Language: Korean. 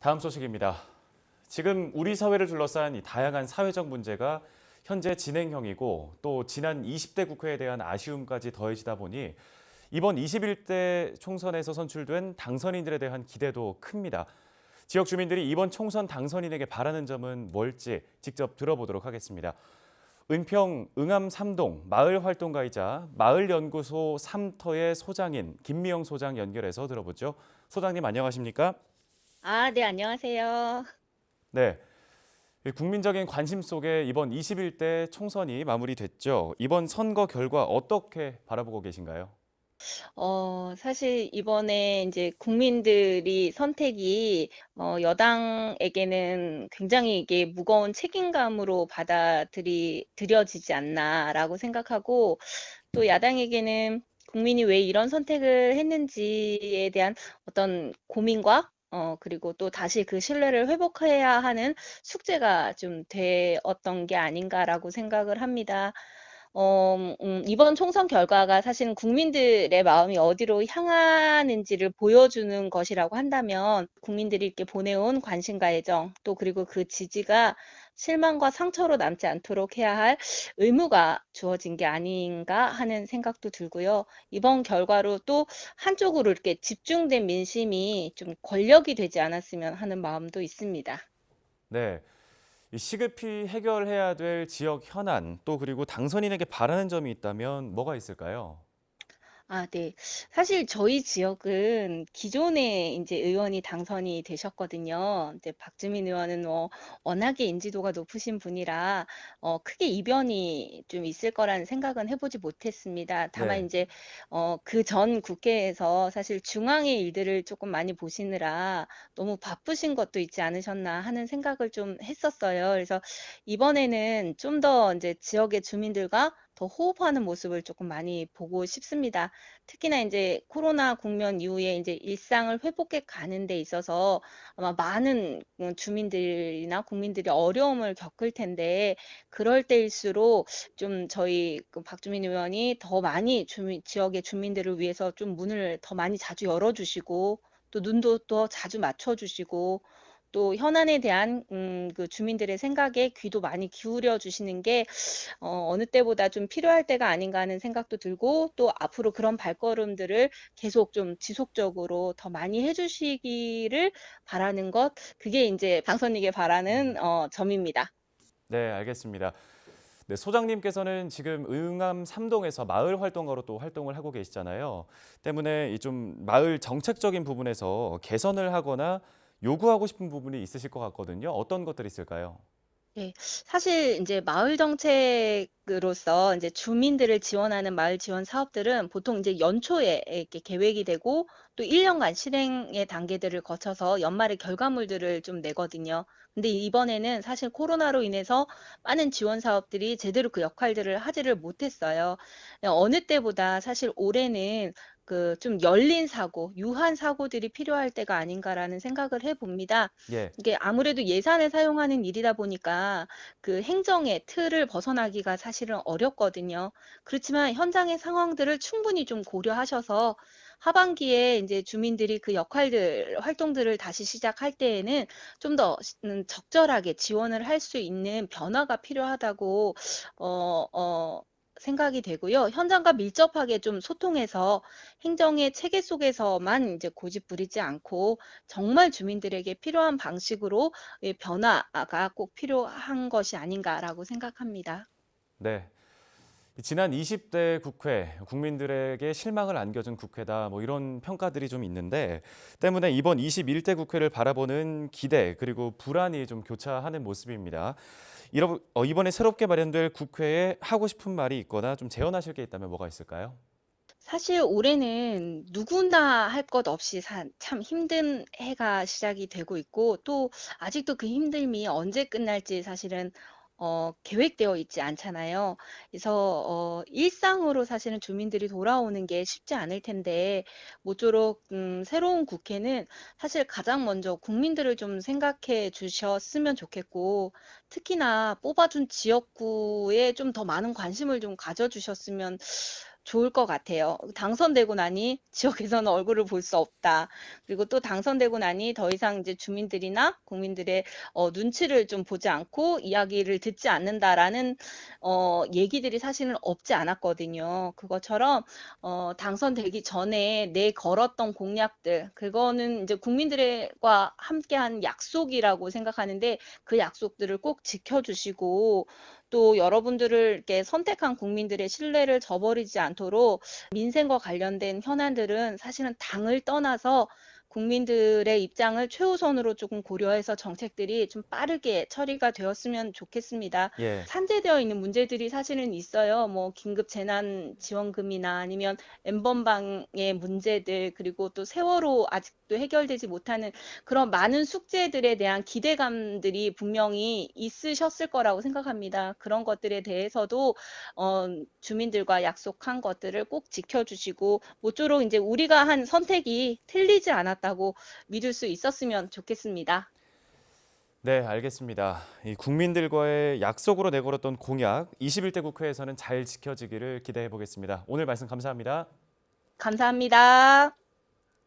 다음 소식입니다. 지금 우리 사회를 둘러싼 이 다양한 사회적 문제가 현재 진행형이고 또 지난 20대 국회에 대한 아쉬움까지 더해지다 보니 이번 21대 총선에서 선출된 당선인들에 대한 기대도 큽니다. 지역 주민들이 이번 총선 당선인에게 바라는 점은 뭘지 직접 들어보도록 하겠습니다. 은평 응암 3동 마을 활동가이자 마을연구소 3터의 소장인 김미영 소장 연결해서 들어보죠. 소장님 안녕하십니까? 네, 안녕하세요. 네. 국민적인 관심 속에 이번 21대 총선이 마무리됐죠. 이번 선거 결과 어떻게 바라보고 계신가요? 사실 이번에 이제 국민들이 선택이 여당에게는 굉장히 이게 무거운 책임감으로 드려지지 않나라고 생각하고 또 야당에게는 국민이 왜 이런 선택을 했는지에 대한 어떤 고민과 그리고 또 다시 그 신뢰를 회복해야 하는 숙제가 좀 되었던 게 아닌가라고 생각을 합니다. 이번 총선 결과가 사실은 국민들의 마음이 어디로 향하는지를 보여주는 것이라고 한다면 국민들이 이렇게 보내온 관심과 애정 또 그리고 그 지지가 실망과 상처로 남지 않도록 해야 할 의무가 주어진 게 아닌가 하는 생각도 들고요. 이번 결과로 또 한쪽으로 이렇게 집중된 민심이 좀 권력이 되지 않았으면 하는 마음도 있습니다. 네. 이 시급히 해결해야 될 지역 현안 또 그리고 당선인에게 바라는 점이 있다면 뭐가 있을까요? 네. 사실 저희 지역은 기존에 인제 의원이 당선이 되셨거든요. 이제 박주민 의원은 워낙에 인지도가 높으신 분이라 크게 이변이 좀 있을 거라는 생각은 해 보지 못했습니다. 다만 네. 인제 그전 국회에서 사실 중앙의 일들을 쪼끔 많이 보시느라 너무 바쁘신 것도 있지 않으셨나 하는 생각을 좀 했었어요. 그래서 이번에는 좀 더 인제 지역의 주민들과 더 호흡하는 모습을 쪼끔 많이 보고 싶습니다. 특히나 인제 코로나 국면 이후에 인제 일상을 회복해 가는 데 있어서 아마 많은 주민들이나 국민들이 어려움을 겪을 텐데 그럴 때일수록 좀 저희 박주민 의원이 더 많이 지역의 주민들을 위해서 좀 문을 더 많이 자주 열어 주시고 또 눈도 더 자주 맞춰 주시고 또 현안에 대한 그 주민들의 생각에 귀도 많이 기울여 주시는 게 어느 때보다 좀 필요할 때가 아닌가 하는 생각도 들고 또 앞으로 그런 발걸음들을 계속 좀 지속적으로 더 많이 해 주시기를 바라는 것 그게 인제 당선인에게 바라는 점입니다. 네, 알겠습니다. 네, 소장님께서는 지금 응암 3동에서 마을 활동가로 또 활동을 하고 계시잖아요. 때문에 이 좀 마을 정책적인 부분에서 개선을 하거나 요구하고 싶은 부분이 있으실 것 같거든요. 어떤 것들이 있을까요? 네. 사실 인제 마을 정책으로서 인제 주민들을 지원하는 마을 지원 사업들은 보통 인제 연초에 이렇게 계획이 되고 또 1 년간 실행의 단계들을 거쳐서 연말에 결과물들을 좀 내거든요. 근데 이번에는 사실 코로나로 인해서 많은 지원 사업들이 제대로 그 역할들을 하지를 못했어요. 어느 때보다 사실 올해는 그 좀 열린 사고, 유한 사고들이 필요할 때가 아닌가라는 생각을 해 봅니다. 예. 이게 아무래도 예산을 사용하는 일이다 보니까 그 행정의 틀을 벗어나기가 사실은 어렵거든요. 그렇지만 현장의 상황들을 충분히 좀 고려하셔서 하반기에 인제 주민들이 그 활동들을 다시 시작할 때에는 좀 더 적절하게 지원을 할 수 있는 변화가 필요하다고 어 어 생각이 되고요. 현장과 밀접하게 좀 소통해서 행정의 체계 속에서만 인제 고집부리지 않고 정말 주민들에게 필요한 방식으로 변화가 꼭 필요한 것이 아닌가라고 생각합니다. 네. 지난 20대 국회, 국민들에게 실망을 안겨준 국회다, 뭐 이런 평가들이 좀 있는데, 때문에 이번 21대 국회를 바라보는 기대, 그리고 불안이 좀 교차하는 모습입니다. 이번에 새롭게 마련될 국회에 하고 싶은 말이 있거나 좀 재현하실 게 있다면 뭐가 있을까요? 사실 올해는 누구나 할 것 없이 참 힘든 해가 시작이 되고 있고 또 아직도 그 힘듦이 언제 끝날지 사실은 계획되어 있지 않잖아요. 그래서 일상으로 사실은 주민들이 돌아오는 게 쉽지 않을 텐데 모쪼록 새로운 국회는 사실 가장 먼저 국민들을 좀 생각해 주셨으면 좋겠고 특히나 뽑아준 지역구에 좀 더 많은 관심을 좀 가져 주셨으면 좋을 것 같아요. 당선되고 나니 지역에서는 얼굴을 볼 수 없다. 그리고 또 당선되고 나니 더 이상 이제 주민들이나 국민들의 눈치를 좀 보지 않고 이야기를 듣지 않는다라는 얘기들이 사실은 없지 않았거든요. 그것처럼 당선되기 전에 내 걸었던 공약들, 그거는 이제 국민들과 함께한 약속이라고 생각하는데 그 약속들을 꼭 지켜주시고 또 여러분들을 이렇게 선택한 국민들의 신뢰를 저버리지 않도록 민생과 관련된 현안들은 사실은 당을 떠나서 국민들의 입장을 최우선으로 조금 고려해서 정책들이 좀 빠르게 처리가 되었으면 좋겠습니다. 예. 산재되어 있는 문제들이 사실은 있어요. 뭐 긴급 재난 지원금이나 아니면 N번방의 문제들 그리고 또 세월호 아직도 해결되지 못하는 그런 많은 숙제들에 대한 기대감들이 분명히 있으셨을 거라고 생각합니다. 그런 것들에 대해서도 주민들과 약속한 것들을 꼭 지켜주시고 모쪼록 이제 우리가 한 선택이 틀리지 않았다고 믿을 수 있었으면 좋겠습니다. 네, 알겠습니다. 이 국민들과의 약속으로 내걸었던 공약 21대 국회에서는 잘 지켜지기를 기대해 보겠습니다. 오늘 말씀 감사합니다. 감사합니다.